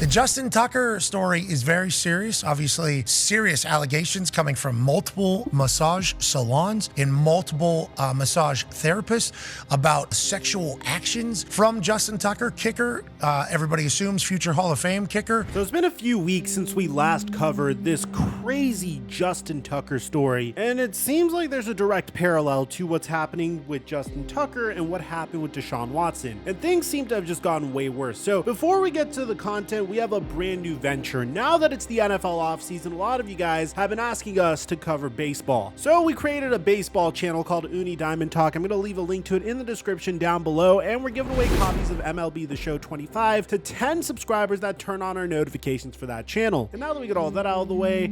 The Justin Tucker story is very serious. Obviously, serious allegations coming from multiple massage salons and multiple massage therapists about sexual actions from Justin Tucker, kicker. Everybody assumes future Hall of Fame kicker. So it's been a few weeks since we last covered this crazy Justin Tucker story, and it seems like there's a direct parallel to what's happening with Justin Tucker and what happened with Deshaun Watson. And things seem to have just gotten way worse. So before we get to the content, we have a brand new venture. Now that it's the NFL offseason, a lot of you guys have been asking us to cover baseball. So we created a baseball channel called Uni Diamond Talk. I'm going to leave a link to it in the description down below, and we're giving away copies of MLB The Show 25 to 10 subscribers that turn on our notifications for that channel. And now that we get all that out of the way,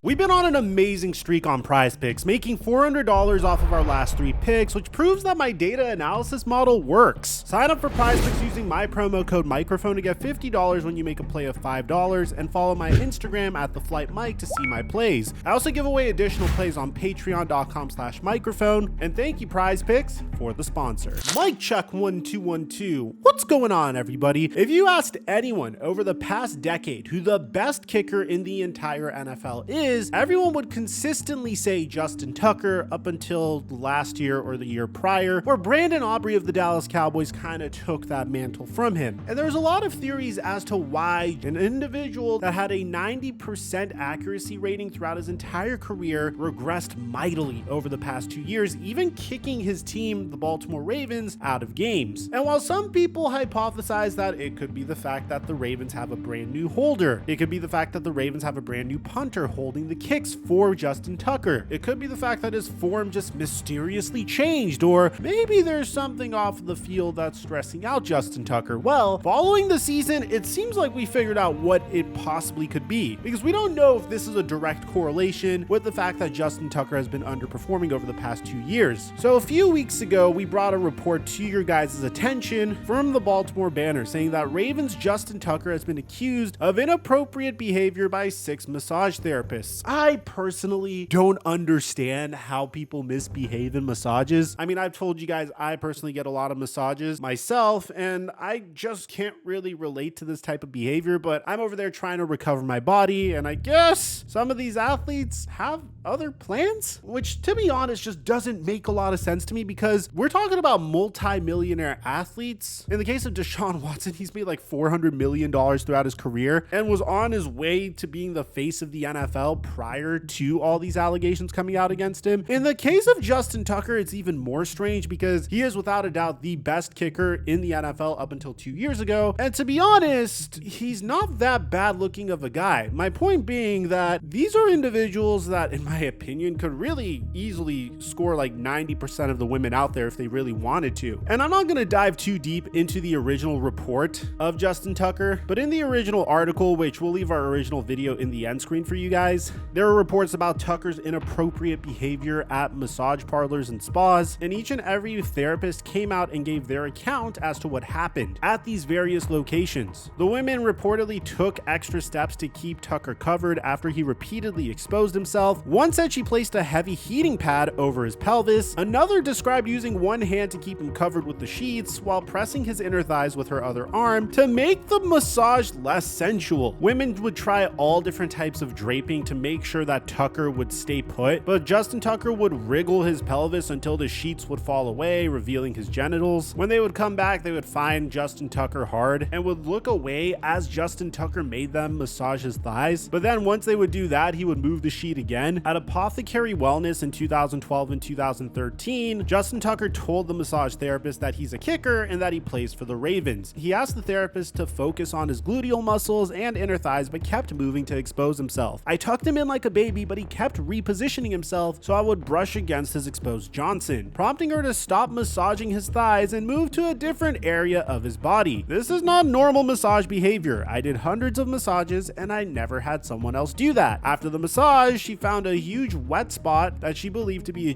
we've been on an amazing streak on Prize Picks, making $400 off of our last 3 picks, which proves that my data analysis model works. Sign up for Prize Picks using my promo code Mikerophone to get $50 when you make a play of $5, and follow my Instagram at @TheFlightMike to see my plays. I also give away additional plays on patreon.com/microphone, and thank you Prize Picks for the sponsor. Mike Check 1212. What's going on, everybody? If you asked anyone over the past decade who the best kicker in the entire NFL is, everyone would consistently say Justin Tucker up until last year or the year prior, where Brandon Aubrey of the Dallas Cowboys kind of took that mantle from him. And there's a lot of theories as to why an individual that had a 90% accuracy rating throughout his entire career regressed mightily over the past 2 years, even kicking his team, the Baltimore Ravens, out of games. And while some people hypothesize that it could be the fact that the Ravens have a brand new holder, it could be the fact that the Ravens have a brand new punter holding the kicks for Justin Tucker, it could be the fact that his form just mysteriously changed, or maybe there's something off the field that's stressing out Justin Tucker. Well, following the season, it seems like we figured out what it possibly could be, because we don't know if this is a direct correlation with the fact that Justin Tucker has been underperforming over the past 2 years. So a few weeks ago, we brought a report to your guys' attention from the Baltimore Banner saying that Ravens Justin Tucker has been accused of inappropriate behavior by 6 massage therapists. I personally don't understand how people misbehave in massages. I mean, I've told you guys, I personally get a lot of massages myself, and I just can't really relate to this type of behavior, but I'm over there trying to recover my body, and I guess some of these athletes have other plans, which to be honest just doesn't make a lot of sense to me, because we're talking about multi-millionaire athletes. In the case of Deshaun Watson, he's made like $400 million throughout his career and was on his way to being the face of the NFL prior to all these allegations coming out against him. In the case of Justin Tucker, it's even more strange because he is without a doubt the best kicker in the NFL up until 2 years ago. And to be honest, he's not that bad looking of a guy. My point being that these are individuals that, in my opinion, could really easily score like 90% of the women out there if they really wanted to. And I'm not going to dive too deep into the original report of Justin Tucker, but in the original article, which we'll leave our original video in the end screen for you guys, there are reports about Tucker's inappropriate behavior at massage parlors and spas, and each and every therapist came out and gave their account as to what happened at these various locations. The women reportedly took extra steps to keep Tucker covered after he repeatedly exposed himself. One said she placed a heavy heating pad over his pelvis. Another described using one hand to keep him covered with the sheets while pressing his inner thighs with her other arm to make the massage less sensual. Women would try all different types of draping to make sure that Tucker would stay put, but Justin Tucker would wriggle his pelvis until the sheets would fall away, revealing his genitals. When they would come back, they would find Justin Tucker hard and would look away as Justin Tucker made them massage his thighs. But then once they would do that, he would move the sheet again. At Apothecary Wellness in 2012 and 2013, Justin Tucker told the massage therapist that he's a kicker and that he plays for the Ravens. He asked the therapist to focus on his gluteal muscles and inner thighs, but kept moving to expose himself. I tucked him in like a baby, but he kept repositioning himself, so I would brush against his exposed Johnson, prompting her to stop massaging his thighs and move to a different area of his body. This is not normal massage behavior. I did hundreds of massages and I never had someone else do that. After the massage, she found a huge wet spot that she believed to be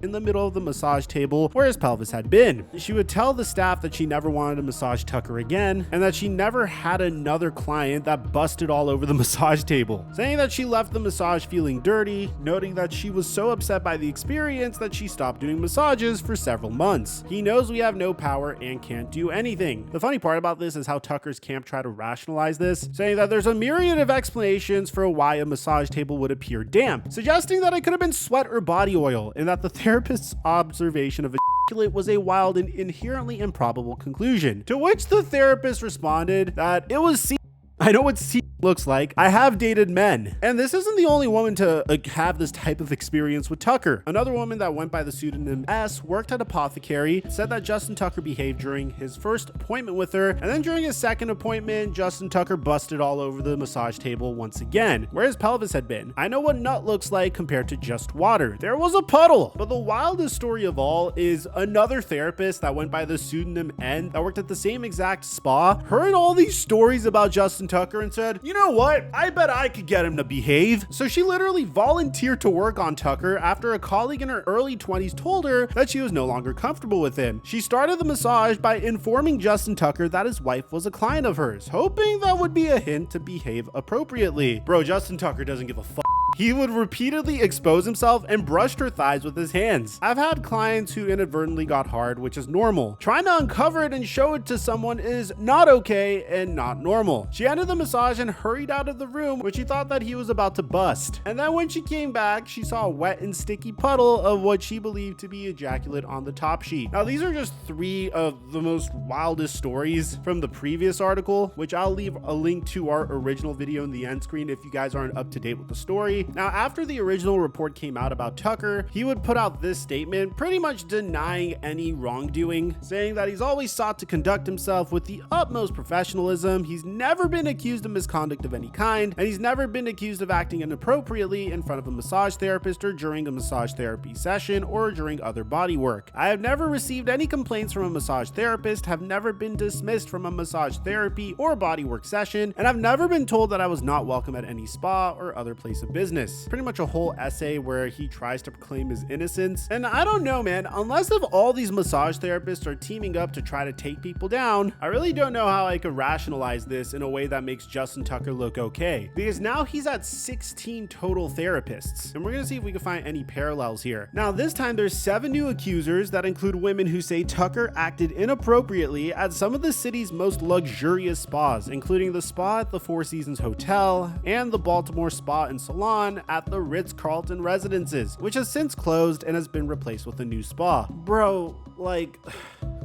in the middle of the massage table where his pelvis had been. She would tell the staff that she never wanted to massage Tucker again, and that she never had another client that busted all over the massage table, saying that she left the massage feeling dirty, noting that she was so upset by the experience that she stopped doing massages for several months. He knows we have no power and can't do anything. The funny part about this is how Tucker's camp tried to rationalize this, saying that there's a myriad of explanations for why a massage table would appear damp, suggesting that it could have been sweat or body oil, and that the therapist's observation of was a wild and inherently improbable conclusion. To which the therapist responded that it was I know what looks like. I have dated men. And this isn't the only woman to have this type of experience with Tucker. Another woman that went by the pseudonym S worked at Apothecary, said that Justin Tucker behaved during his first appointment with her, and then during his second appointment, Justin Tucker busted all over the massage table once again, where his pelvis had been. I know what nut looks like compared to just water. There was a puddle. But the wildest story of all is another therapist that went by the pseudonym N that worked at the same exact spa, heard all these stories about Justin Tucker and said, you know what? I bet I could get him to behave. So she literally volunteered to work on Tucker after a colleague in her early 20s told her that she was no longer comfortable with him. She started the massage by informing Justin Tucker that his wife was a client of hers, hoping that would be a hint to behave appropriately. Bro, Justin Tucker doesn't give a fuck. He would repeatedly expose himself and brushed her thighs with his hands. I've had clients who inadvertently got hard, which is normal. Trying to uncover it and show it to someone is not okay and not normal. She ended the massage and hurried out of the room when she thought that he was about to bust. And then when she came back, she saw a wet and sticky puddle of what she believed to be ejaculate on the top sheet. Now, these are just 3 of the most wildest stories from the previous article, which I'll leave a link to our original video in the end screen if you guys aren't up to date with the story. Now, after the original report came out about Tucker, he would put out this statement pretty much denying any wrongdoing, saying that he's always sought to conduct himself with the utmost professionalism, he's never been accused of misconduct of any kind, and he's never been accused of acting inappropriately in front of a massage therapist or during a massage therapy session or during other body work. I have never received any complaints from a massage therapist, have never been dismissed from a massage therapy or body work session, and I've never been told that I was not welcome at any spa or other place of business. Pretty much a whole essay where he tries to proclaim his innocence. And I don't know, man, unless if all these massage therapists are teaming up to try to take people down, I really don't know how I could rationalize this in a way that makes Justin Tucker look okay. Because now he's at 16 total therapists. And we're gonna see if we can find any parallels here. Now, this time there's 7 new accusers that include women who say Tucker acted inappropriately at some of the city's most luxurious spas, including the spa at the Four Seasons Hotel and the Baltimore Spa and Salon at the Ritz-Carlton Residences, which has since closed and has been replaced with a new spa. Bro, like,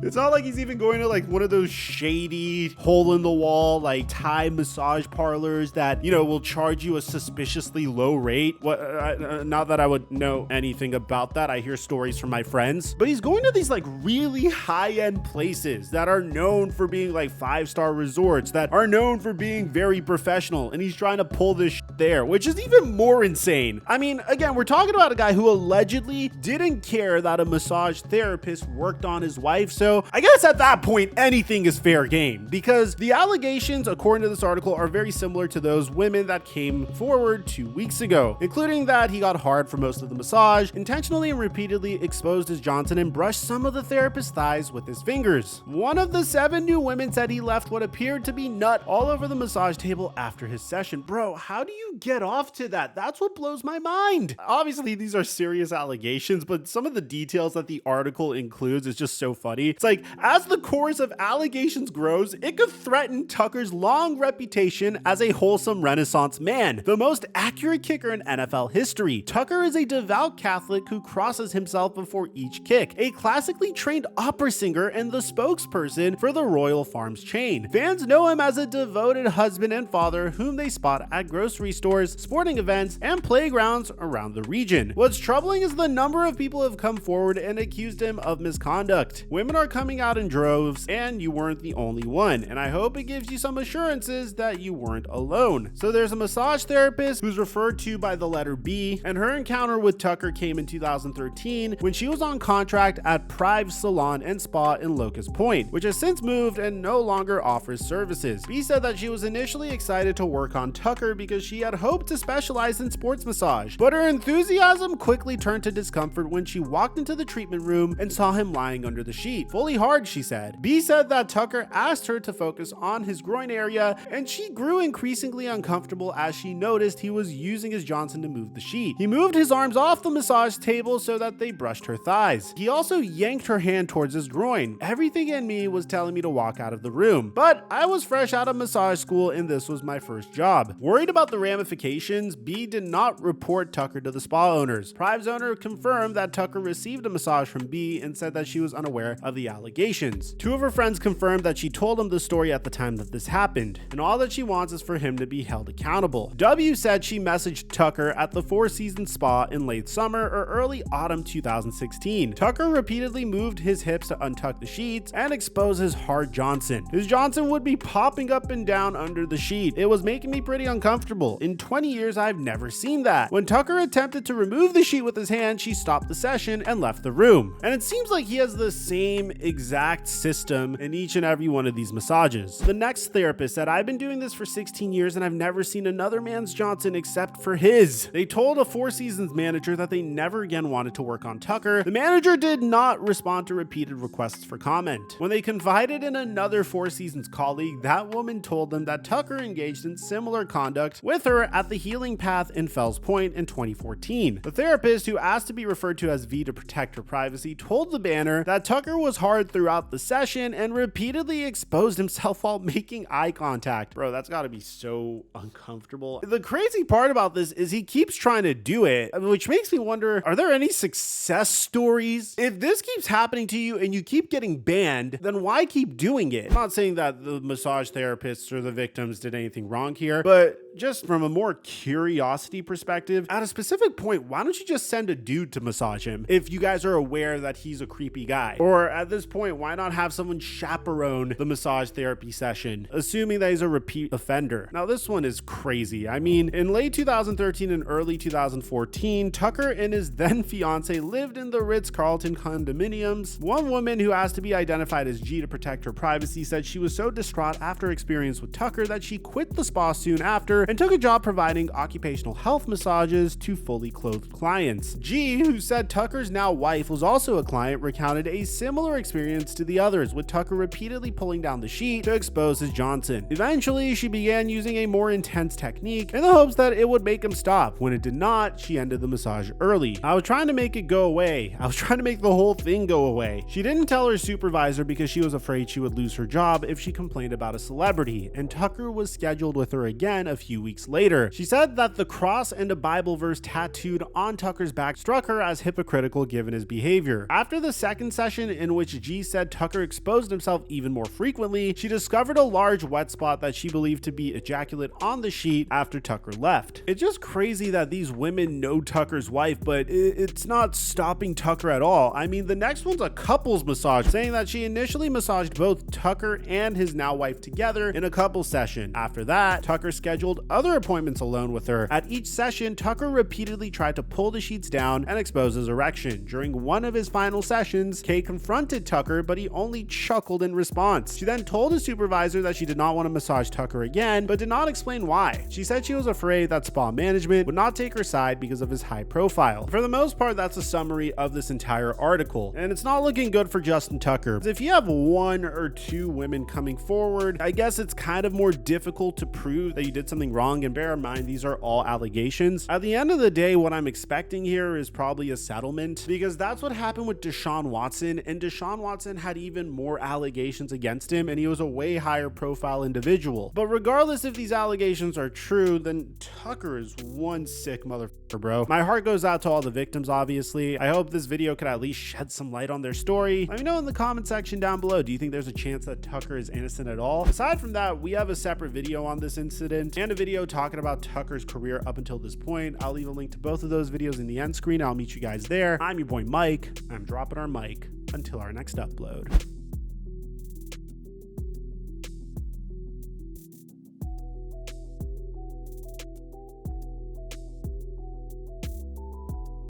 it's not like he's even going to like one of those shady hole in the wall like Thai massage parlors that, you know, will charge you a suspiciously low rate. Not that I would know anything about that. I hear stories from my friends, but he's going to these like really high-end places that are known for being like 5-star resorts that are known for being very professional, and he's trying to pull this shit there, which is even more insane. I mean, again, we're talking about a guy who allegedly didn't care that a massage therapist worked on his wife, so I guess at that point, anything is fair game, because the allegations, according to this article, are very similar to those women that came forward 2 weeks ago, including that he got hard for most of the massage, intentionally and repeatedly exposed his Johnson and brushed some of the therapist's thighs with his fingers. One of the 7 new women said he left what appeared to be nut all over the massage table after his session. Bro, how do you get off to that? That's what blows my mind. Obviously, these are serious allegations, but some of the details that the article includes is just so funny. It's like, as the chorus of allegations grows, it could threaten Tucker's long reputation as a wholesome Renaissance man, the most accurate kicker in NFL history. Tucker is a devout Catholic who crosses himself before each kick, a classically trained opera singer and the spokesperson for the Royal Farms chain. Fans know him as a devoted husband and father whom they spot at grocery stores, sporting events, and playgrounds around the region. What's troubling is the number of people who have come forward and accused him of misconduct. Women are are coming out in droves, and you weren't the only one, and I hope it gives you some assurances that you weren't alone. So there's a massage therapist who's referred to by the letter B, and her encounter with Tucker came in 2013 when she was on contract at Prive Salon and Spa in Locust Point, which has since moved and no longer offers services. B said that she was initially excited to work on Tucker because she had hoped to specialize in sports massage, but her enthusiasm quickly turned to discomfort when she walked into the treatment room and saw him lying under the sheet, fully hard, she said. B said that Tucker asked her to focus on his groin area, and she grew increasingly uncomfortable as she noticed he was using his Johnson to move the sheet. He moved his arms off the massage table so that they brushed her thighs. He also yanked her hand towards his groin. Everything in me was telling me to walk out of the room, but I was fresh out of massage school and this was my first job. Worried about the ramifications, B did not report Tucker to the spa owners. Prive's owner confirmed that Tucker received a massage from B and said that she was unaware of the allegations. Two of her friends confirmed that she told him the story at the time that this happened, and all that she wants is for him to be held accountable. W said she messaged Tucker at the Four Seasons Spa in late summer or early autumn 2016. Tucker repeatedly moved his hips to untuck the sheets and expose his hard Johnson. His Johnson would be popping up and down under the sheet. It was making me pretty uncomfortable. In 20 years, I've never seen that. When Tucker attempted to remove the sheet with his hand, she stopped the session and left the room. And it seems like he has the same exact system in each and every one of these massages. The next therapist said, I've been doing this for 16 years and I've never seen another man's Johnson except for his. They told a Four Seasons manager that they never again wanted to work on Tucker. The manager did not respond to repeated requests for comment. When they confided in another Four Seasons colleague, that woman told them that Tucker engaged in similar conduct with her at the Healing Path in Fells Point in 2014. The therapist, who asked to be referred to as V to protect her privacy, told the banner that Tucker was hard throughout the session and repeatedly exposed himself while making eye contact. Bro, that's gotta be so uncomfortable. The crazy part about this is he keeps trying to do it, which makes me wonder, are there any success stories? If this keeps happening to you and you keep getting banned, then why keep doing it? I'm not saying that the massage therapists or the victims did anything wrong here, but just from a more curiosity perspective, at a specific point, why don't you just send a dude to massage him if you guys are aware that he's a creepy guy? Or at this point, why not have someone chaperone the massage therapy session, assuming that he's a repeat offender? Now, this one is crazy. I mean, in late 2013 and early 2014, Tucker and his then fiance lived in the Ritz-Carlton condominiums. One woman who asked to be identified as G to protect her privacy said she was so distraught after experience with Tucker that she quit the spa soon after and took a job providing occupational health massages to fully clothed clients. G, who said Tucker's now wife was also a client, recounted a similar experience to the others, with Tucker repeatedly pulling down the sheet to expose his Johnson. Eventually, she began using a more intense technique in the hopes that it would make him stop. When it did not, she ended the massage early. I was trying to make it go away. I was trying to make the whole thing go away. She didn't tell her supervisor because she was afraid she would lose her job if she complained about a celebrity, and Tucker was scheduled with her again a few weeks later. She said that the cross and a Bible verse tattooed on Tucker's back struck her as hypocritical given his behavior. After the second session, in which G said Tucker exposed himself even more frequently, she discovered a large wet spot that she believed to be ejaculate on the sheet after Tucker left. It's just crazy that these women know Tucker's wife, but it's not stopping Tucker at all. I mean, the next one's a couples massage, saying that she initially massaged both Tucker and his now wife together in a couples session. After that, Tucker scheduled other appointments alone with her. At each session, Tucker repeatedly tried to pull the sheets down and expose his erection. During one of his final sessions, Kay confronted Tucker, but he only chuckled in response. She then told his supervisor that she did not want to massage Tucker again, but did not explain why. She said she was afraid that spa management would not take her side because of his high profile. For the most part, that's a summary of this entire article, and it's not looking good for Justin Tucker. If you have one or two women coming forward, I guess it's kind of more difficult to prove that you did something wrong, and bear in mind, these are all allegations. At the end of the day, what I'm expecting here is probably a settlement, because that's what happened with Deshaun Watson, and Deshaun Watson had even more allegations against him, and he was a way higher profile individual. But regardless if these allegations are true, then Tucker is one sick motherfucker, bro. My heart goes out to all the victims, obviously. I hope this video could at least shed some light on their story. Let me know in the comment section down below, do you think there's a chance that Tucker is innocent at all? Aside from that, we have a separate video on this incident and a video talking about Tucker's career up until this point. I'll leave a link to both of those videos in the end screen. I'll meet you guys there. I'm your boy Mike. I'm dropping our mic until our next upload.